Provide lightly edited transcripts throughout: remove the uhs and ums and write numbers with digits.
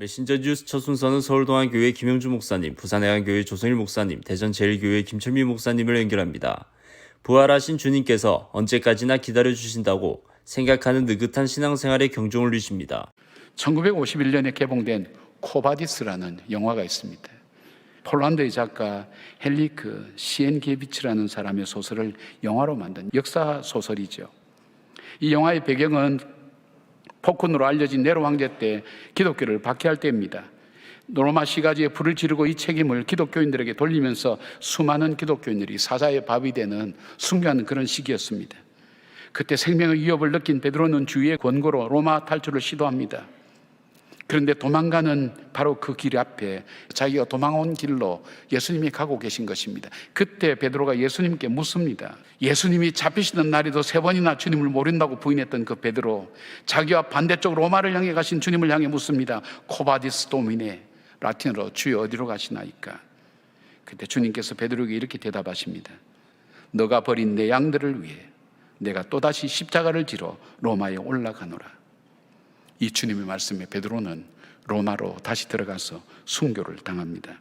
메신저 뉴스 첫 순서는 서울동안교회 김영주 목사님, 부산해안교회 조성일 목사님, 대전제일교회 김철미 목사님을 연결합니다. 부활하신 주님께서 언제까지나 기다려주신다고 생각하는 느긋한 신앙생활에 경종을 울리십니다. 1951년에 개봉된 코바디스라는 영화가 있습니다. 폴란드의 작가 헬리크 시엔기에비치라는 사람의 소설을 영화로 만든 역사 소설이죠. 이 영화의 배경은 폭군으로 알려진 네로 황제 때 기독교를 박해할 때입니다. 로마 시가지에 불을 지르고 이 책임을 기독교인들에게 돌리면서 수많은 기독교인들이 사자의 밥이 되는 순교하는 그런 시기였습니다. 그때 생명의 위협을 느낀 베드로는 주위의 권고로 로마 탈출을 시도합니다. 그런데 도망가는 바로 그 길 앞에 자기가 도망온 길로 예수님이 가고 계신 것입니다. 그때 베드로가 예수님께 묻습니다. 예수님이 잡히시던 날에도 3번이나 주님을 모른다고 부인했던 그 베드로, 자기와 반대쪽 로마를 향해 가신 주님을 향해 묻습니다. 코바디스 도미네, 라틴어로 주여 어디로 가시나이까? 그때 주님께서 베드로에게 이렇게 대답하십니다. 너가 버린 내 양들을 위해 내가 또다시 십자가를 지러 로마에 올라가노라. 이 주님의 말씀에 베드로는 로마로 다시 들어가서 순교를 당합니다.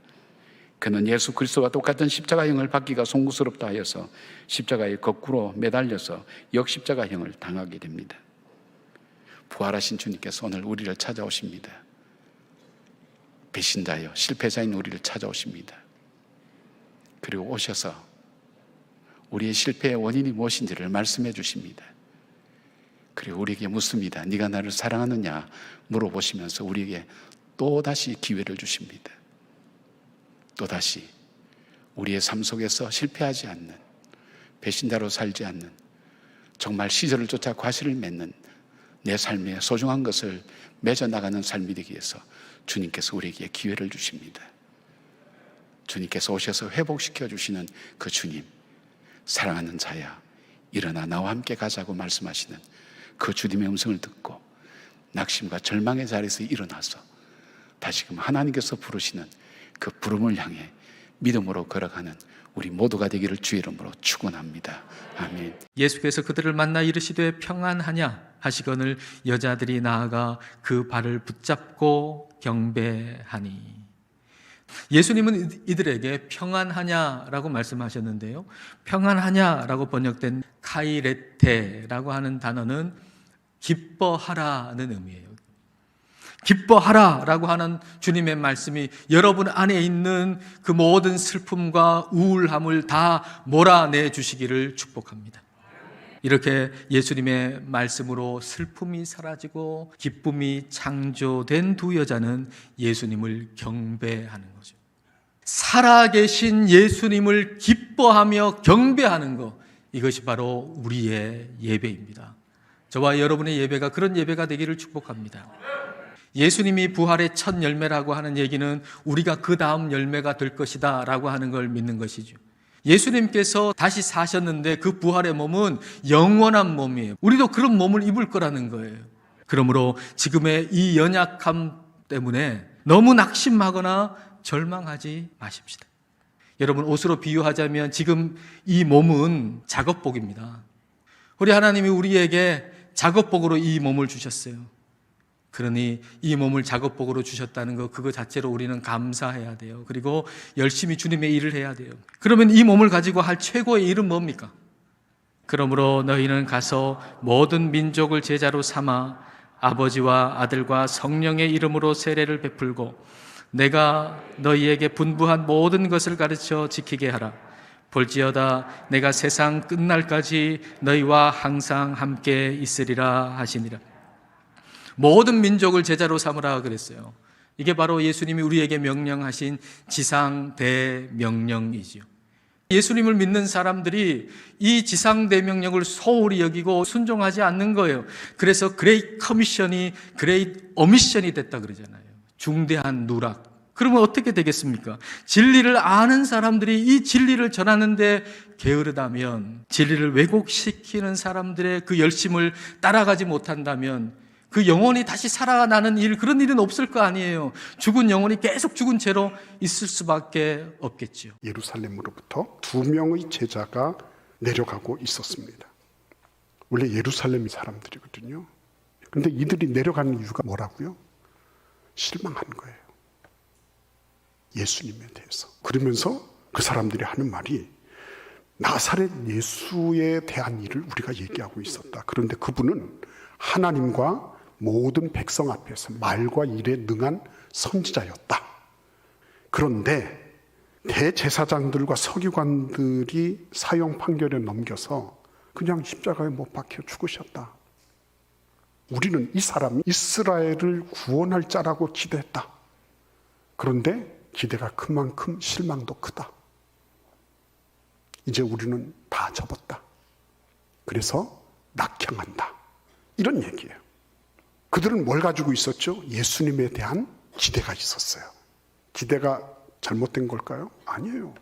그는 예수 그리스도와 똑같은 십자가형을 받기가 송구스럽다 하여서 십자가에 거꾸로 매달려서 역십자가형을 당하게 됩니다. 부활하신 주님께서 오늘 우리를 찾아오십니다. 배신자여 실패자인 우리를 찾아오십니다. 그리고 오셔서 우리의 실패의 원인이 무엇인지를 말씀해 주십니다. 그리고 우리에게 묻습니다. 네가 나를 사랑하느냐 물어보시면서 우리에게 또다시 기회를 주십니다. 또다시 우리의 삶 속에서 실패하지 않는, 배신자로 살지 않는, 정말 시절을 쫓아 과실을 맺는 내 삶에 소중한 것을 맺어나가는 삶이 되기 위해서 주님께서 우리에게 기회를 주십니다. 주님께서 오셔서 회복시켜 주시는 그 주님, 사랑하는 자야 일어나 나와 함께 가자고 말씀하시는 그 주님의 음성을 듣고 낙심과 절망의 자리에서 일어나서 다시금 하나님께서 부르시는 그 부름을 향해 믿음으로 걸어가는 우리 모두가 되기를 주의 이름으로 축원합니다. 아멘. 예수께서 그들을 만나 이르시되 평안하냐 하시거늘 여자들이 나아가 그 발을 붙잡고 경배하니. 예수님은 이들에게 평안하냐라고 말씀하셨는데요, 평안하냐라고 번역된 카이레테라고 하는 단어는 기뻐하라는 의미예요. 기뻐하라라고 하는 주님의 말씀이 여러분 안에 있는 그 모든 슬픔과 우울함을 다 몰아내 주시기를 축복합니다. 이렇게 예수님의 말씀으로 슬픔이 사라지고 기쁨이 창조된 두 여자는 예수님을 경배하는 거죠. 살아계신 예수님을 기뻐하며 경배하는 것, 이것이 바로 우리의 예배입니다. 저와 여러분의 예배가 그런 예배가 되기를 축복합니다. 예수님이 부활의 첫 열매라고 하는 얘기는 우리가 그 다음 열매가 될 것이다 라고 하는 걸 믿는 것이죠. 예수님께서 다시 사셨는데 그 부활의 몸은 영원한 몸이에요. 우리도 그런 몸을 입을 거라는 거예요. 그러므로 지금의 이 연약함 때문에 너무 낙심하거나 절망하지 마십시다. 여러분, 옷으로 비유하자면 지금 이 몸은 작업복입니다. 우리 하나님이 우리에게 작업복으로 이 몸을 주셨어요. 그러니 이 몸을 작업복으로 주셨다는 것, 그거 자체로 우리는 감사해야 돼요. 그리고 열심히 주님의 일을 해야 돼요. 그러면 이 몸을 가지고 할 최고의 일은 뭡니까? 그러므로 너희는 가서 모든 민족을 제자로 삼아 아버지와 아들과 성령의 이름으로 세례를 베풀고 내가 너희에게 분부한 모든 것을 가르쳐 지키게 하라. 볼지어다 내가 세상 끝날까지 너희와 항상 함께 있으리라 하시니라. 모든 민족을 제자로 삼으라 그랬어요. 이게 바로 예수님이 우리에게 명령하신 지상대명령이지요. 예수님을 믿는 사람들이 이 지상대명령을 소홀히 여기고 순종하지 않는 거예요. 그래서 그레이트 커미션이 그레이트 오미션이 됐다 그러잖아요. 중대한 누락. 그러면 어떻게 되겠습니까? 진리를 아는 사람들이 이 진리를 전하는데 게으르다면, 진리를 왜곡시키는 사람들의 그 열심을 따라가지 못한다면 그 영혼이 다시 살아나는 일, 그런 일은 없을 거 아니에요. 죽은 영혼이 계속 죽은 채로 있을 수밖에 없겠지요. 예루살렘으로부터 2명의 제자가 내려가고 있었습니다. 원래 예루살렘 사람들이거든요. 그런데 이들이 내려가는 이유가 뭐라고요? 실망한 거예요. 예수님에 대해서. 그러면서 그 사람들이 하는 말이 나사렛 예수에 대한 일을 우리가 얘기하고 있었다. 그런데 그분은 하나님과 모든 백성 앞에서 말과 일에 능한 선지자였다. 그런데 대제사장들과 서기관들이 사형 판결에 넘겨서 그냥 십자가에 못 박혀 죽으셨다. 우리는 이 사람이 이스라엘을 구원할 자라고 기대했다. 그런데 기대가 큰 만큼 실망도 크다. 이제 우리는 다 접었다. 그래서 낙향한다. 이런 얘기예요. 그들은 뭘 가지고 있었죠? 예수님에 대한 기대가 있었어요. 기대가 잘못된 걸까요? 아니에요.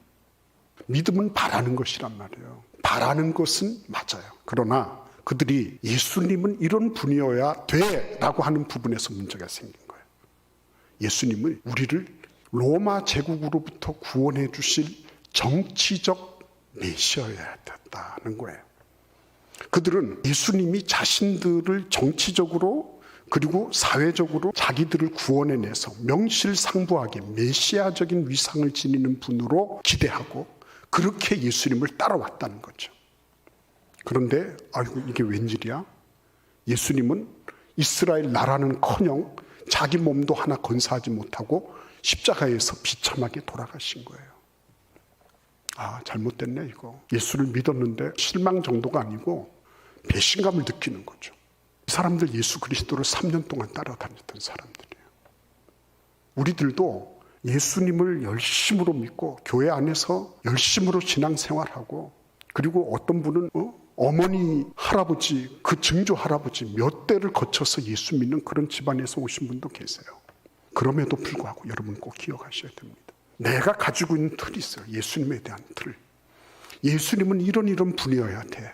믿음은 바라는 것이란 말이에요. 바라는 것은 맞아요. 그러나 그들이 예수님은 이런 분이어야 돼 라고 하는 부분에서 문제가 생긴 거예요. 예수님은 우리를 로마 제국으로부터 구원해 주실 정치적 메시아여야 됐다는 거예요. 그들은 예수님이 자신들을 정치적으로 그리고 사회적으로 자기들을 구원해내서 명실상부하게 메시아적인 위상을 지니는 분으로 기대하고 그렇게 예수님을 따라왔다는 거죠. 그런데 아이고 이게 웬일이야? 예수님은 이스라엘 나라는커녕 자기 몸도 하나 건사하지 못하고 십자가에서 비참하게 돌아가신 거예요. 아, 잘못됐네 이거. 예수를 믿었는데 실망 정도가 아니고 배신감을 느끼는 거죠. 이 사람들 예수 그리스도를 3년 동안 따라다녔던 사람들이에요. 우리들도 예수님을 열심으로 믿고 교회 안에서 열심으로 신앙생활하고 그리고 어떤 분은 어머니, 할아버지, 그 증조 할아버지 몇 대를 거쳐서 예수 믿는 그런 집안에서 오신 분도 계세요. 그럼에도 불구하고 여러분 꼭 기억하셔야 됩니다. 내가 가지고 있는 틀이 있어요. 예수님에 대한 틀. 예수님은 이런 분이어야 돼.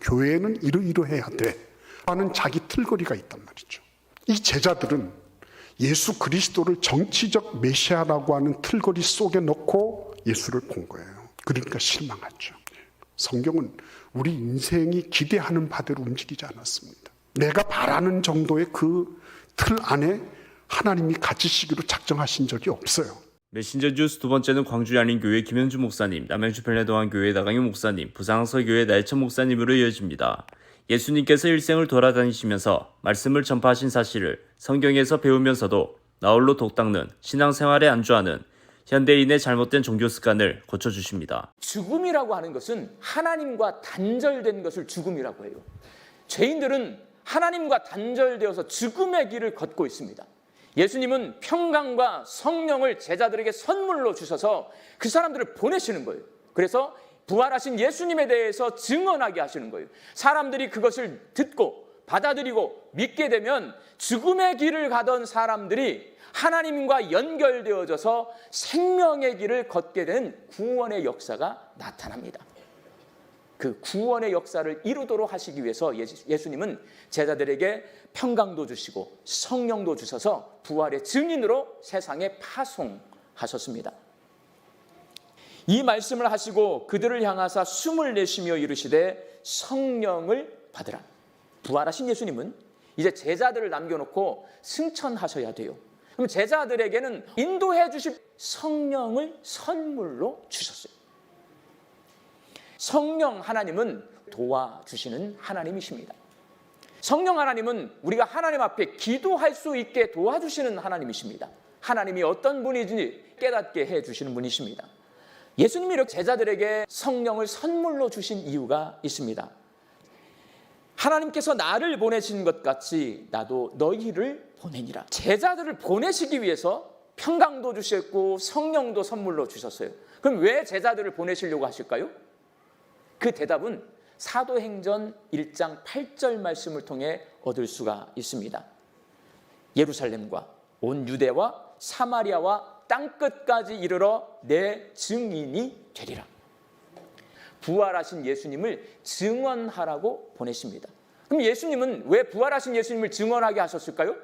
교회는 이러해야 돼. 하는 자기 틀거리가 있단 말이죠. 이 제자들은 예수 그리스도를 정치적 메시아라고 하는 틀거리 속에 넣고 예수를 본 거예요. 그러니까 실망하죠. 성경은 우리 인생이 기대하는 바대로 움직이지 않았습니다. 내가 바라는 정도의 그 틀 안에 하나님이 갇히시기로 작정하신 적이 없어요. 메신저 주스 두 번째는 광주 양림교회 김현주 목사님, 남양주 평내동안교회 나강윤 목사님, 부산항서교회 나혜천 목사님으로 이어집니다. 예수님께서 일생을 돌아다니시면서 말씀을 전파하신 사실을 성경에서 배우면서도 나홀로 독닦는 신앙생활에 안주하는 현대인의 잘못된 종교 습관을 고쳐주십니다. 죽음이라고 하는 것은 하나님과 단절된 것을 죽음이라고 해요. 죄인들은 하나님과 단절되어서 죽음의 길을 걷고 있습니다. 예수님은 평강과 성령을 제자들에게 선물로 주셔서 그 사람들을 보내시는 거예요. 그래서 부활하신 예수님에 대해서 증언하게 하시는 거예요. 사람들이 그것을 듣고 받아들이고 믿게 되면 죽음의 길을 가던 사람들이 하나님과 연결되어져서 생명의 길을 걷게 된 구원의 역사가 나타납니다. 그 구원의 역사를 이루도록 하시기 위해서 예수님은 제자들에게 평강도 주시고 성령도 주셔서 부활의 증인으로 세상에 파송하셨습니다. 이 말씀을 하시고 그들을 향하사 숨을 내쉬며 이르시되 성령을 받으라. 부활하신 예수님은 이제 제자들을 남겨놓고 승천하셔야 돼요. 그럼 제자들에게는 인도해 주실 성령을 선물로 주셨어요. 성령 하나님은 도와주시는 하나님이십니다. 성령 하나님은 우리가 하나님 앞에 기도할 수 있게 도와주시는 하나님이십니다. 하나님이 어떤 분인지 깨닫게 해주시는 분이십니다. 예수님이 이렇게 제자들에게 성령을 선물로 주신 이유가 있습니다. 하나님께서 나를 보내신 것 같이 나도 너희를 보내니라. 제자들을 보내시기 위해서 평강도 주셨고 성령도 선물로 주셨어요. 그럼 왜 제자들을 보내시려고 하실까요? 그 대답은 사도행전 1장 8절 말씀을 통해 얻을 수가 있습니다. 예루살렘과 온 유대와 사마리아와 땅끝까지 이르러 내 증인이 되리라. 부활하신 예수님을 증언하라고 보내십니다. 그럼 예수님은 왜 부활하신 예수님을 증언하게 하셨을까요?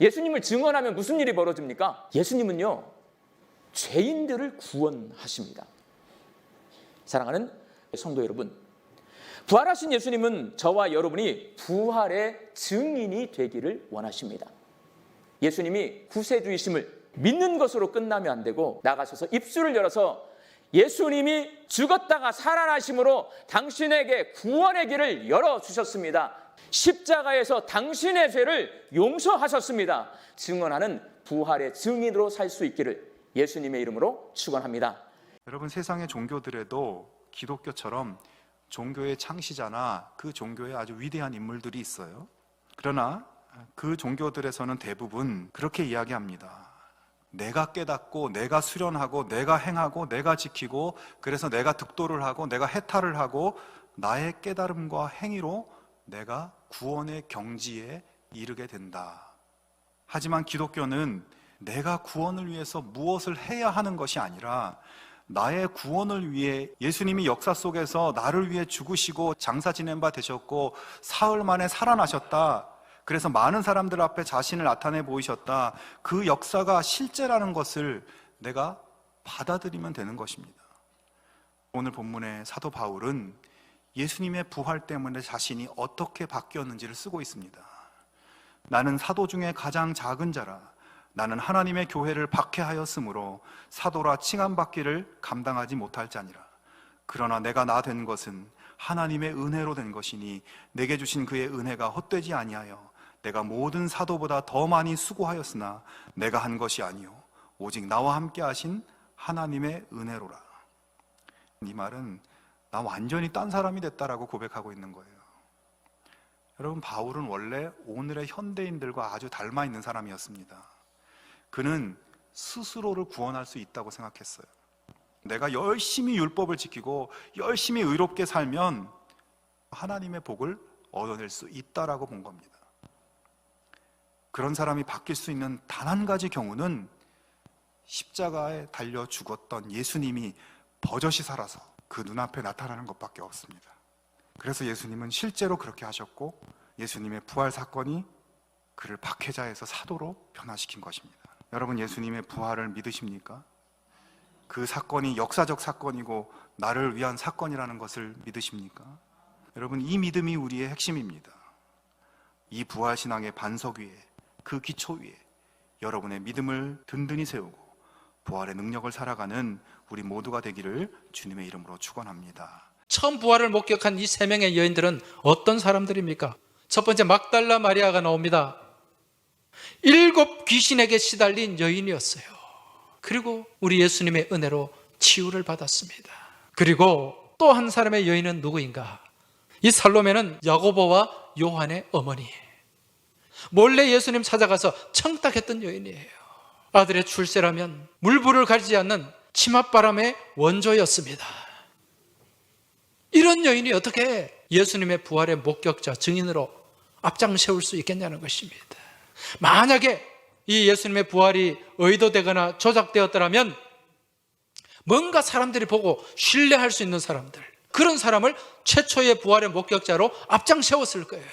예수님을 증언하면 무슨 일이 벌어집니까? 예수님은요, 죄인들을 구원하십니다. 사랑하는 성도 여러분, 부활하신 예수님은 저와 여러분이 부활의 증인이 되기를 원하십니다. 예수님이 구세주이심을 믿는 것으로 끝나면 안 되고 나가셔서 입술을 열어서 예수님이 죽었다가 살아나심으로 당신에게 구원의 길을 열어주셨습니다. 십자가에서 당신의 죄를 용서하셨습니다. 증언하는 부활의 증인으로 살 수 있기를 예수님의 이름으로 축원합니다. 여러분, 세상의 종교들에도 기독교처럼 종교의 창시자나 그 종교의 아주 위대한 인물들이 있어요. 그러나 그 종교들에서는 대부분 그렇게 이야기합니다. 내가 깨닫고 내가 수련하고 내가 행하고 내가 지키고 그래서 내가 득도를 하고 내가 해탈을 하고 나의 깨달음과 행위로 내가 구원의 경지에 이르게 된다. 하지만 기독교는 내가 구원을 위해서 무엇을 해야 하는 것이 아니라 나의 구원을 위해 예수님이 역사 속에서 나를 위해 죽으시고 장사 지낸 바 되셨고 사흘 만에 살아나셨다. 그래서 많은 사람들 앞에 자신을 나타내 보이셨다. 그 역사가 실제라는 것을 내가 받아들이면 되는 것입니다. 오늘 본문의 사도 바울은 예수님의 부활 때문에 자신이 어떻게 바뀌었는지를 쓰고 있습니다. 나는 사도 중에 가장 작은 자라. 나는 하나님의 교회를 박해하였으므로 사도라 칭함받기를 감당하지 못할 자니라. 그러나 내가 나 된 것은 하나님의 은혜로 된 것이니 내게 주신 그의 은혜가 헛되지 아니하여 내가 모든 사도보다 더 많이 수고하였으나 내가 한 것이 아니요 오직 나와 함께 하신 하나님의 은혜로라. 이 말은 나 완전히 딴 사람이 됐다라고 고백하고 있는 거예요. 여러분, 바울은 원래 오늘의 현대인들과 아주 닮아 있는 사람이었습니다. 그는 스스로를 구원할 수 있다고 생각했어요. 내가 열심히 율법을 지키고 열심히 의롭게 살면 하나님의 복을 얻어낼 수 있다라고 본 겁니다. 그런 사람이 바뀔 수 있는 단 한 가지 경우는 십자가에 달려 죽었던 예수님이 버젓이 살아서 그 눈앞에 나타나는 것밖에 없습니다. 그래서 예수님은 실제로 그렇게 하셨고 예수님의 부활 사건이 그를 박해자에서 사도로 변화시킨 것입니다. 여러분, 예수님의 부활을 믿으십니까? 그 사건이 역사적 사건이고 나를 위한 사건이라는 것을 믿으십니까? 여러분, 이 믿음이 우리의 핵심입니다. 이 부활신앙의 반석 위에, 그 기초 위에 여러분의 믿음을 든든히 세우고 부활의 능력을 살아가는 우리 모두가 되기를 주님의 이름으로 축원합니다. 처음 부활을 목격한 이 세 명의 여인들은 어떤 사람들입니까? 첫 번째, 막달라 마리아가 나옵니다. 7 귀신에게 시달린 여인이었어요. 그리고 우리 예수님의 은혜로 치유를 받았습니다. 그리고 또 한 사람의 여인은 누구인가? 이 살로메는 야고보와 요한의 어머니예요. 몰래 예수님 찾아가서 청탁했던 여인이에요. 아들의 출세라면 물불을 가리지 않는 치맛바람의 원조였습니다. 이런 여인이 어떻게 예수님의 부활의 목격자, 증인으로 앞장 세울 수 있겠냐는 것입니다. 만약에 이 예수님의 부활이 의도되거나 조작되었더라면 뭔가 사람들이 보고 신뢰할 수 있는 사람들, 그런 사람을 최초의 부활의 목격자로 앞장 세웠을 거예요.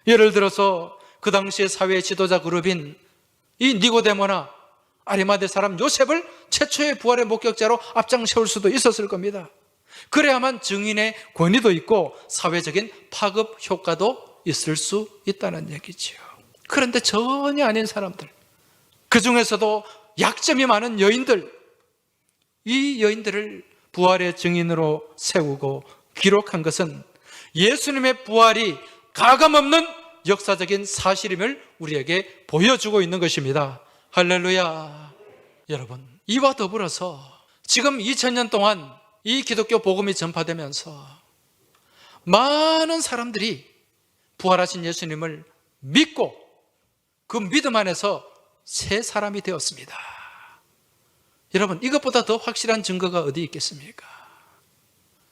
예를 들어서 그 당시의 사회 지도자 그룹인 이 니고데모나 아리마대 사람 요셉을 최초의 부활의 목격자로 앞장 세울 수도 있었을 겁니다. 그래야만 증인의 권위도 있고 사회적인 파급 효과도 있을 수 있다는 얘기죠. 그런데 전혀 아닌 사람들, 그 중에서도 약점이 많은 여인들, 이 여인들을 부활의 증인으로 세우고 기록한 것은 예수님의 부활이 가감없는 역사적인 사실임을 우리에게 보여주고 있는 것입니다. 할렐루야. 여러분, 이와 더불어서 지금 2000년 동안 이 기독교 복음이 전파되면서 많은 사람들이 부활하신 예수님을 믿고 그 믿음 안에서 새 사람이 되었습니다. 여러분, 이것보다 더 확실한 증거가 어디 있겠습니까?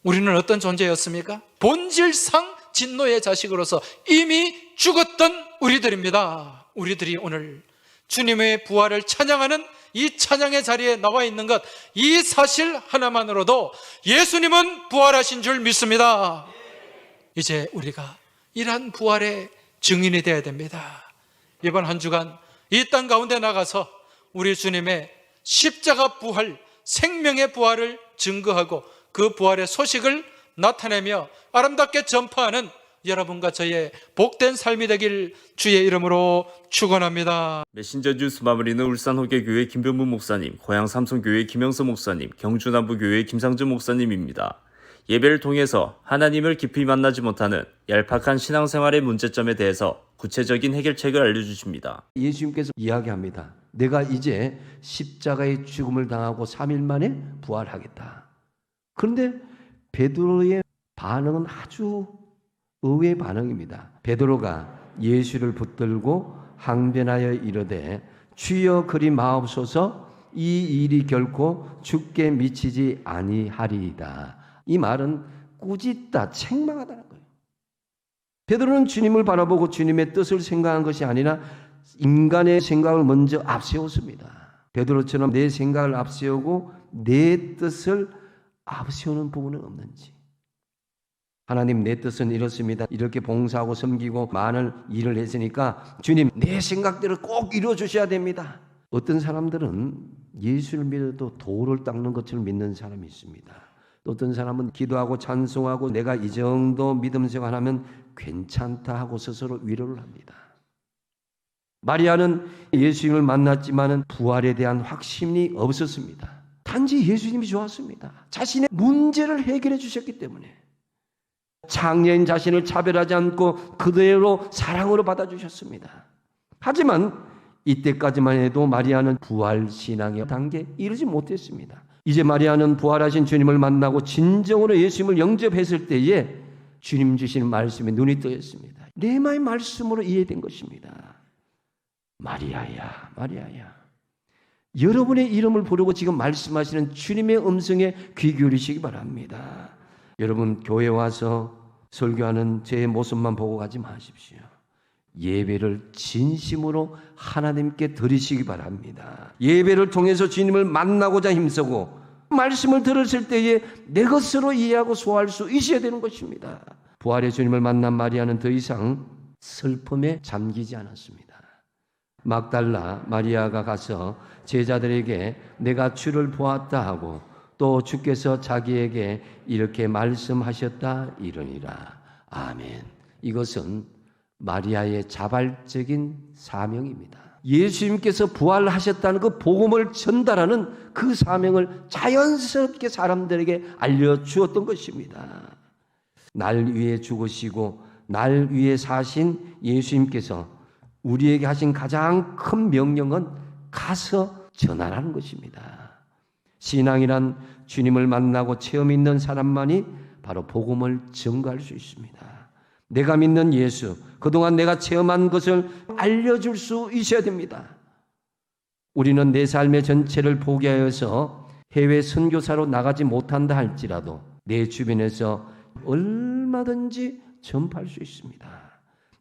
우리는 어떤 존재였습니까? 본질상 진노의 자식으로서 이미 죽었던 우리들입니다. 우리들이 오늘 주님의 부활을 찬양하는 이 찬양의 자리에 나와 있는 것, 이 사실 하나만으로도 예수님은 부활하신 줄 믿습니다. 이제 우리가 이러한 부활의 증인이 되어야 됩니다. 이번 한 주간 이 땅 가운데 나가서 우리 주님의 십자가 부활, 생명의 부활을 증거하고 그 부활의 소식을 나타내며 아름답게 전파하는 여러분과 저의 복된 삶이 되길 주의 이름으로 축원합니다. 메신저 뉴스 마무리는 울산호계교회 김병문 목사님, 고양 삼성교회 김영서 목사님, 경주남부교회 김상준 목사님입니다. 예배를 통해서 하나님을 깊이 만나지 못하는 얄팍한 신앙생활의 문제점에 대해서 구체적인 해결책을 알려주십니다. 예수님께서 이야기합니다. 내가 이제 십자가의 죽음을 당하고 3일 만에 부활하겠다. 그런데 베드로의 반응은 아주 의외의 반응입니다. 베드로가 예수를 붙들고 항변하여 이르되 주여 그리 마옵소서 이 일이 결코 죽게 미치지 아니하리이다. 이 말은 꾸짖다, 책망하다는 거예요. 베드로는 주님을 바라보고 주님의 뜻을 생각한 것이 아니라 인간의 생각을 먼저 앞세웠습니다. 베드로처럼 내 생각을 앞세우고 내 뜻을 앞세우는 부분은 없는지. 하나님, 내 뜻은 이렇습니다. 이렇게 봉사하고 섬기고 많은 일을 했으니까 주님, 내 생각대로 꼭 이루어 주셔야 됩니다. 어떤 사람들은 예수를 믿어도 돌을 닦는 것처럼 믿는 사람이 있습니다. 또 어떤 사람은 기도하고 찬송하고 내가 이 정도 믿음 생활하면 괜찮다 하고 스스로 위로를 합니다. 마리아는 예수님을 만났지만은 부활에 대한 확신이 없었습니다. 단지 예수님이 좋았습니다. 자신의 문제를 해결해 주셨기 때문에. 장애인 자신을 차별하지 않고 그대로 사랑으로 받아주셨습니다. 하지만 이때까지만 해도 마리아는 부활 신앙의 단계에 이르지 못했습니다. 이제 마리아는 부활하신 주님을 만나고 진정으로 예수님을 영접했을 때에 주님 주시는 말씀에 눈이 뜨였습니다. 레마의 말씀으로 이해된 것입니다. 마리아야, 마리아야. 여러분의 이름을 부르고 지금 말씀하시는 주님의 음성에 귀 기울이시기 바랍니다. 여러분, 교회 와서 설교하는 제 모습만 보고 가지 마십시오. 예배를 진심으로 하나님께 드리시기 바랍니다. 예배를 통해서 주님을 만나고자 힘쓰고 말씀을 들었을 때에 내 것으로 이해하고 소화할 수 있어야 되는 것입니다. 부활의 주님을 만난 마리아는 더 이상 슬픔에 잠기지 않았습니다. 막달라 마리아가 가서 제자들에게 내가 주를 보았다 하고 또 주께서 자기에게 이렇게 말씀하셨다 이러니라. 아멘. 이것은 마리아의 자발적인 사명입니다. 예수님께서 부활하셨다는 그 복음을 전달하는 그 사명을 자연스럽게 사람들에게 알려주었던 것입니다. 날 위해 죽으시고 날 위해 사신 예수님께서 우리에게 하신 가장 큰 명령은 가서 전하라는 것입니다. 신앙이란 주님을 만나고 체험 있는 사람만이 바로 복음을 전가할 수 있습니다. 내가 믿는 예수, 그동안 내가 체험한 것을 알려줄 수 있어야 됩니다. 우리는 내 삶의 전체를 포기하여서 해외 선교사로 나가지 못한다 할지라도 내 주변에서 얼마든지 전파할 수 있습니다.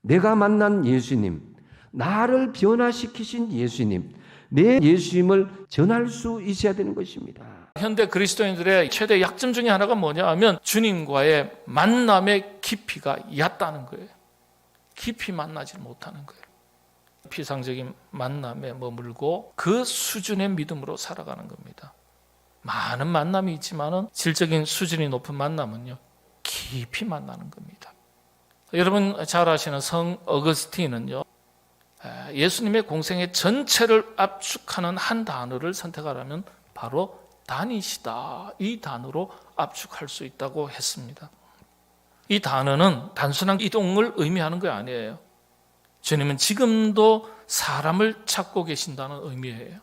내가 만난 예수님, 나를 변화시키신 예수님, 내 예수님을 전할 수 있어야 되는 것입니다. 현대 그리스도인들의 최대 약점 중에 하나가 뭐냐 하면 주님과의 만남의 깊이가 얕다는 거예요. 깊이 만나지 못하는 거예요. 피상적인 만남에 머물고 그 수준의 믿음으로 살아가는 겁니다. 많은 만남이 있지만은 질적인 수준이 높은 만남은요, 깊이 만나는 겁니다. 여러분 잘 아시는 성 어거스틴은요, 예수님의 공생의 전체를 압축하는 한 단어를 선택하라면 바로 다니시다, 이 단어로 압축할 수 있다고 했습니다. 이 단어는 단순한 이동을 의미하는 게 아니에요. 주님은 지금도 사람을 찾고 계신다는 의미예요.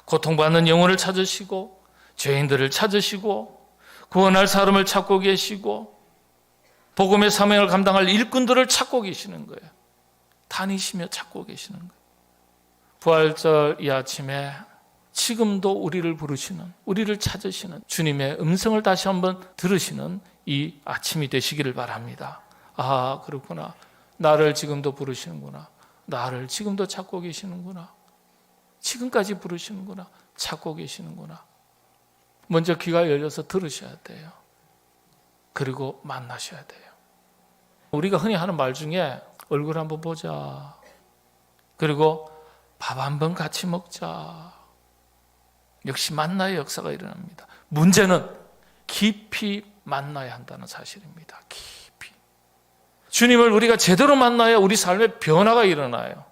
고통받는 영혼을 찾으시고 죄인들을 찾으시고 구원할 사람을 찾고 계시고 복음의 사명을 감당할 일꾼들을 찾고 계시는 거예요. 다니시며 찾고 계시는 거예요. 부활절 이 아침에 지금도 우리를 부르시는, 우리를 찾으시는 주님의 음성을 다시 한번 들으시는 이 아침이 되시기를 바랍니다. 아, 그렇구나. 나를 지금도 부르시는구나. 나를 지금도 찾고 계시는구나. 지금까지 부르시는구나. 찾고 계시는구나. 먼저 귀가 열려서 들으셔야 돼요. 그리고 만나셔야 돼요. 우리가 흔히 하는 말 중에 얼굴 한번 보자. 그리고 밥 한번 같이 먹자. 역시 만나의 역사가 일어납니다. 문제는 깊이 만나야 한다는 사실입니다. 깊이. 주님을 우리가 제대로 만나야 우리 삶에 변화가 일어나요.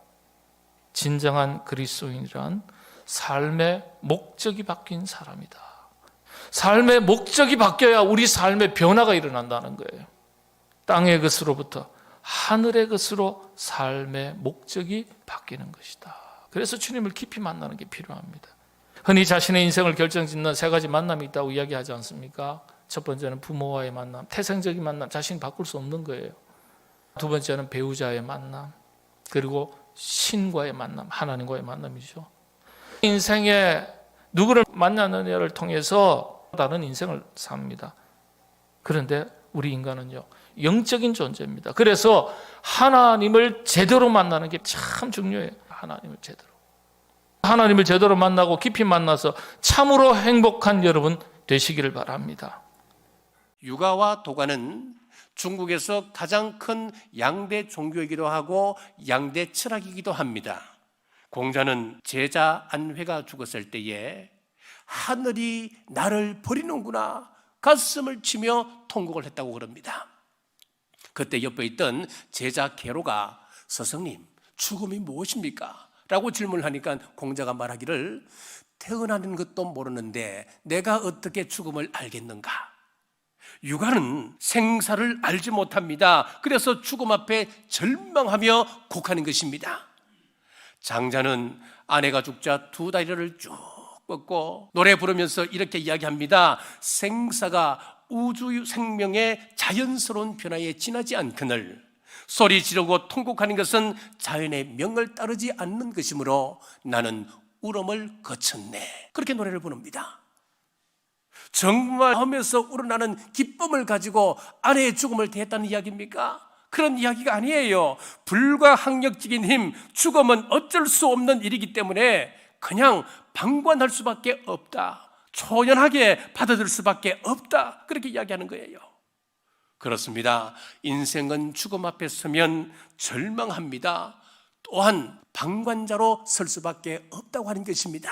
진정한 그리스도인이란 삶의 목적이 바뀐 사람이다. 삶의 목적이 바뀌어야 우리 삶에 변화가 일어난다는 거예요. 땅의 것으로부터 하늘의 것으로 삶의 목적이 바뀌는 것이다. 그래서 주님을 깊이 만나는 게 필요합니다. 흔히 자신의 인생을 결정짓는 세 가지 만남이 있다고 이야기하지 않습니까? 첫 번째는 부모와의 만남, 태생적인 만남, 자신이 바꿀 수 없는 거예요. 두 번째는 배우자의 만남, 그리고 신과의 만남, 하나님과의 만남이죠. 인생에 누구를 만나느냐를 통해서 다른 인생을 삽니다. 그런데 우리 인간은요, 영적인 존재입니다. 그래서 하나님을 제대로 만나는 게 참 중요해요. 하나님을 제대로 만나고 깊이 만나서 참으로 행복한 여러분 되시기를 바랍니다. 유가와 도가는 중국에서 가장 큰 양대 종교이기도 하고 양대 철학이기도 합니다. 공자는 제자 안회가 죽었을 때에 하늘이 나를 버리는구나 가슴을 치며 통곡을 했다고 그럽니다. 그때 옆에 있던 제자 게로가 스승님, 죽음이 무엇입니까? 라고 질문을 하니까 공자가 말하기를 태어나는 것도 모르는데 내가 어떻게 죽음을 알겠는가? 유가는 생사를 알지 못합니다. 그래서 죽음 앞에 절망하며 곡하는 것입니다. 장자는 아내가 죽자 두 다리를 쭉 뻗고 노래 부르면서 이렇게 이야기합니다. 생사가 우주 생명의 자연스러운 변화에 지나지 않거늘 소리 지르고 통곡하는 것은 자연의 명을 따르지 않는 것이므로 나는 울음을 거쳤네. 그렇게 노래를 부릅니다. 정말 하면서 우러나는 기쁨을 가지고 아내의 죽음을 대했다는 이야기입니까? 그런 이야기가 아니에요. 불가항력적인 힘, 죽음은 어쩔 수 없는 일이기 때문에 그냥 방관할 수밖에 없다. 초연하게 받아들일 수밖에 없다. 그렇게 이야기하는 거예요. 그렇습니다. 인생은 죽음 앞에 서면 절망합니다. 또한 방관자로 설 수밖에 없다고 하는 것입니다.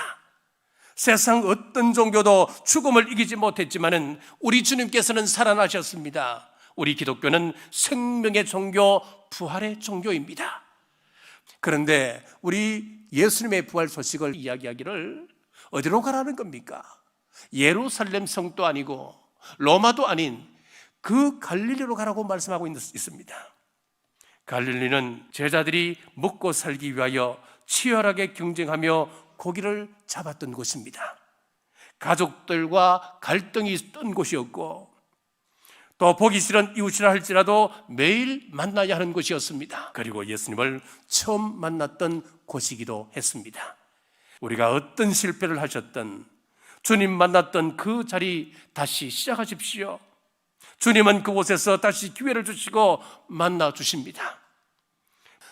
세상 어떤 종교도 죽음을 이기지 못했지만은 우리 주님께서는 살아나셨습니다. 우리 기독교는 생명의 종교, 부활의 종교입니다. 그런데 우리 예수님의 부활 소식을 이야기하기를 어디로 가라는 겁니까? 예루살렘 성도 아니고 로마도 아닌 그 갈릴리로 가라고 말씀하고 있습니다. 갈릴리는 제자들이 먹고 살기 위하여 치열하게 경쟁하며 고기를 잡았던 곳입니다. 가족들과 갈등이 있던 곳이었고 또 보기 싫은 이웃이라 할지라도 매일 만나야 하는 곳이었습니다. 그리고 예수님을 처음 만났던 곳이기도 했습니다. 우리가 어떤 실패를 하셨든 주님 만났던 그 자리 다시 시작하십시오. 주님은 그곳에서 다시 기회를 주시고 만나 주십니다.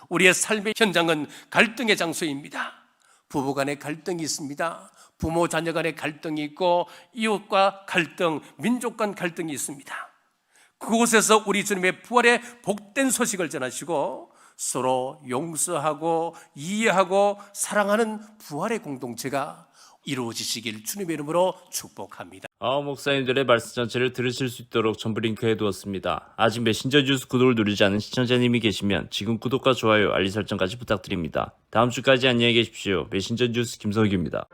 우리의 삶의 현장은 갈등의 장소입니다. 부부 간의 갈등이 있습니다. 부모 자녀 간의 갈등이 있고 이웃과 갈등, 민족 간 갈등이 있습니다. 그곳에서 우리 주님의 부활의 복된 소식을 전하시고 서로 용서하고 이해하고 사랑하는 부활의 공동체가 이루어지시길 주님의 이름으로 축복합니다. 목사님들의 말씀 전체를 들으실 수 있도록 전부 링크해 두었습니다. 아직 메신저 뉴스 구독을 누르지 않은 시청자님이 계시면 지금 구독과 좋아요, 알림 설정까지 부탁드립니다. 다음 주까지 안녕히 계십시오. 메신저 뉴스 김석규입니다.